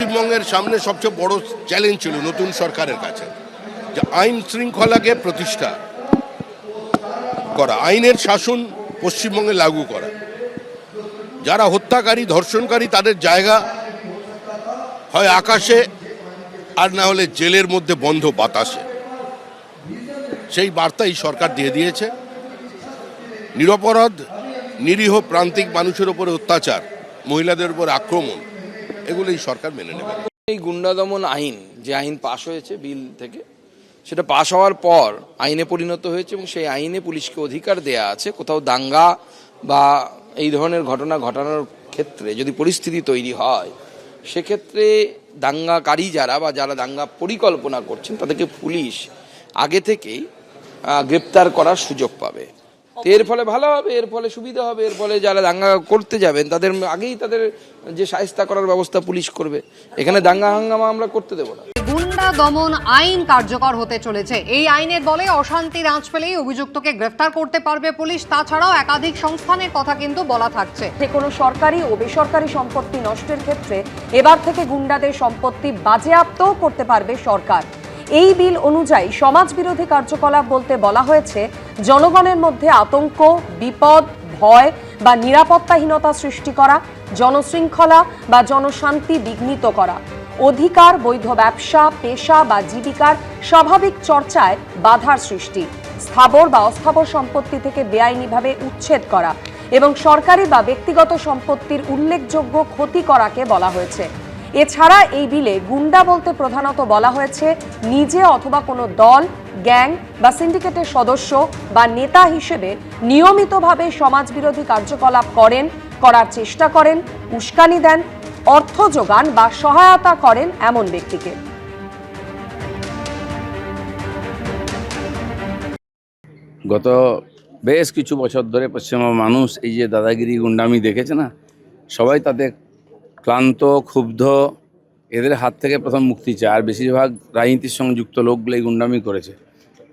পশ্চিমবঙ্গের সামনে সবচেয়ে বড় চ্যালেঞ্জ ছিল নতুন সরকারের কাছে, যে আইন শৃঙ্খলাকে প্রতিষ্ঠা করা, আইনের শাসন পশ্চিমবঙ্গে লাগু করা। যারা হত্যাকারী, ধর্ষণকারী, তাদের জায়গা হয় আকাশে আর না হলে জেলের মধ্যে বন্ধ বাতাসে। সেই বার্তা এই সরকার দিয়ে দিয়েছে। নিরপরাধ নিরীহ প্রান্তিক মানুষের উপরে অত্যাচার, মহিলাদের উপর আক্রমণ, এগুলো এই সরকার মেনে নেবে। এই গুন্ডা দমন আইন, যে আইন পাশ হয়েছে বিল থেকে, সেটা পাশ হওয়ার পর আইনে পরিণত হয়েছে এবং সেই আইনে পুলিশকে অধিকার দেয়া আছে কোথাও দাঙ্গা বা এই ধরনের ঘটনা ঘটানোর ক্ষেত্রে যদি পরিস্থিতি তৈরি হয়, সেক্ষেত্রে দাঙ্গাকারী যারা বা যারা দাঙ্গা পরিকল্পনা করছেন তাদেরকে পুলিশ আগে থেকেই গ্রেপ্তার করার সুযোগ পাবে। তো এর ফলে ভালো হবে, এর ফলে সুবিধা হবে, এর ফলে যারা দাঙ্গা করতে যাবেন তাদের আগেই তাদের যে শায়েস্তা করার ব্যবস্থা পুলিশ করবে। এখানে দাঙ্গা হাঙ্গামা আমরা করতে দেবো না। গুন্ডা দমন আইন কার্যকর হতে চলেছে। এই আইনের বলে অশান্তির আঁচ পেলেই অভিযুক্তকে গ্রেফতার করতে পারবে পুলিশ। তাছাড়াও একাধিক সংস্থানের কথা কিন্তু বলা থাকছে। যে কোনো সরকারি ও বেসরকারি সম্পত্তি নষ্টের ক্ষেত্রে এবার থেকে গুন্ডাদের সম্পত্তি বাজেয়াপ্তও করতে পারবে সরকার। এই বিল অনুযায়ী সমাজবিরোধী কার্যকলাপ বলতে বলা হয়েছে জনগণের মধ্যে আতঙ্ক, বিপদ, ভয় বা নিরাপত্তাহীনতা সৃষ্টি করা, জনশৃঙ্খলা বা জনশান্তি বিঘ্নিত করা, অধিকার, বৈধ ব্যবসা, পেশা বা জীবিকার স্বাভাবিক চর্চায় বাধার সৃষ্টি, স্থাবর বা অস্থাবর সম্পত্তি থেকে বেআইনিভাবে উচ্ছেদ করা এবং সরকারি বা ব্যক্তিগত সম্পত্তির উল্লেখযোগ্য ক্ষতি করাকে বলা হয়েছে। এছাড়া এই বিলে গুন্ডা বলতে প্রধানত বলা হয়েছে নিজে অথবা কোনো দল, গ্যাং বা সিন্ডিকেটের সদস্য বা নেতা হিসেবে নিয়মিতভাবে সমাজবিরোধী কার্যকলাপ করার চেষ্টা করেন, উস্কানি দেন, অর্থ যোগান বা সহায়তা করেন এমন ব্যক্তিকে। গত বেশ কিছু বছর ধরে পশ্চিমবঙ্গের মানুষ এই যে দাদাগিরি গুন্ডামি দেখেছে না, সবাই তাতে ক্লান্ত, ক্ষুব্ধ। এদের হাত থেকে প্রথম মুক্তি চায়। আর বেশিরভাগ রাজনীতির সঙ্গে যুক্ত লোকগুলো এই গুন্ডামি করেছে।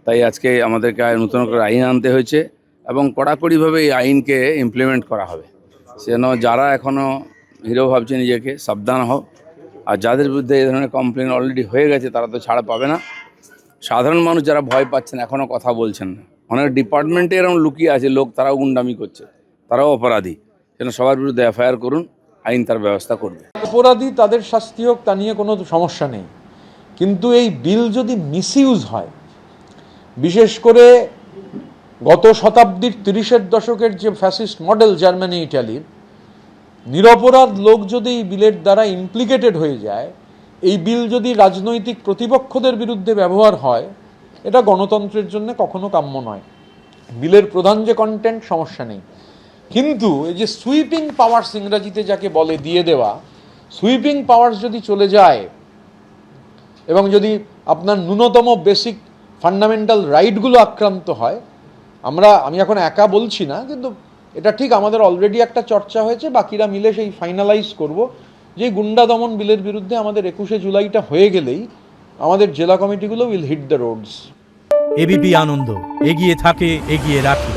তাই আজকে আমাদেরকে নতুন করে আইন আনতে হয়েছে এবং কড়াকড়িভাবে এই আইনকে ইমপ্লিমেন্ট করা হবে। সেজন্য যারা এখনও হিরো ভাবছে নিজেকে, সাবধান হও। আর যাদের বিরুদ্ধে এই ধরনের কমপ্লেন অলরেডি হয়ে গেছে তারা তো ছাড়া পাবে না। সাধারণ মানুষ যারা ভয় পাচ্ছেন, এখনও কথা বলছেন না, অনেক ডিপার্টমেন্টে এরকম লুকিয়ে আছে লোক, তারাও গুন্ডামি করছে, তারাও অপরাধী। সেজন্য সবার বিরুদ্ধে এফআইআর করুন, আইন তার ব্যবস্থা করবে। অপরাধী তাদের শাস্তি হোক, তা নিয়ে কোনো সমস্যা নেই। কিন্তু এই বিল যদি মিসইউজ হয়, বিশেষ করে গত শতাব্দীর 30-এর দশকের যে ফ্যাসিস্ট মডেল জার্মানি, ইটালির, নিরপরাধ লোক যদি এই বিলের দ্বারা ইমপ্লিকেটেড হয়ে যায়, এই বিল যদি রাজনৈতিক প্রতিপক্ষদের বিরুদ্ধে ব্যবহার হয়, এটা গণতন্ত্রের জন্য কখনো কাম্য নয়। বিলের প্রধান যে কন্টেন্ট, সমস্যা নেই, কিন্তু এই যে সুইপিং পাওয়ার্স ইংরাজিতে যাকে বলে দিয়ে দেওয়া, সুইপিং পাওয়ার্স যদি চলে যায় এবং যদি আপনার ন্যূনতম বেসিক ফান্ডামেন্টাল রাইটগুলো আক্রান্ত হয়, আমি এখন একা বলছি না, কিন্তু এটা ঠিক আমাদের অলরেডি একটা চর্চা হয়েছে, বাকিরা মিলে সেই ফাইনালাইজ করব যে গুন্ডা দমন বিলের বিরুদ্ধে আমাদের 21শে জুলাইটা হয়ে গেলেই আমাদের জেলা কমিটিগুলো will hit the roads. ABP Ananda, এগিয়ে থাকে, এগিয়ে রাখে।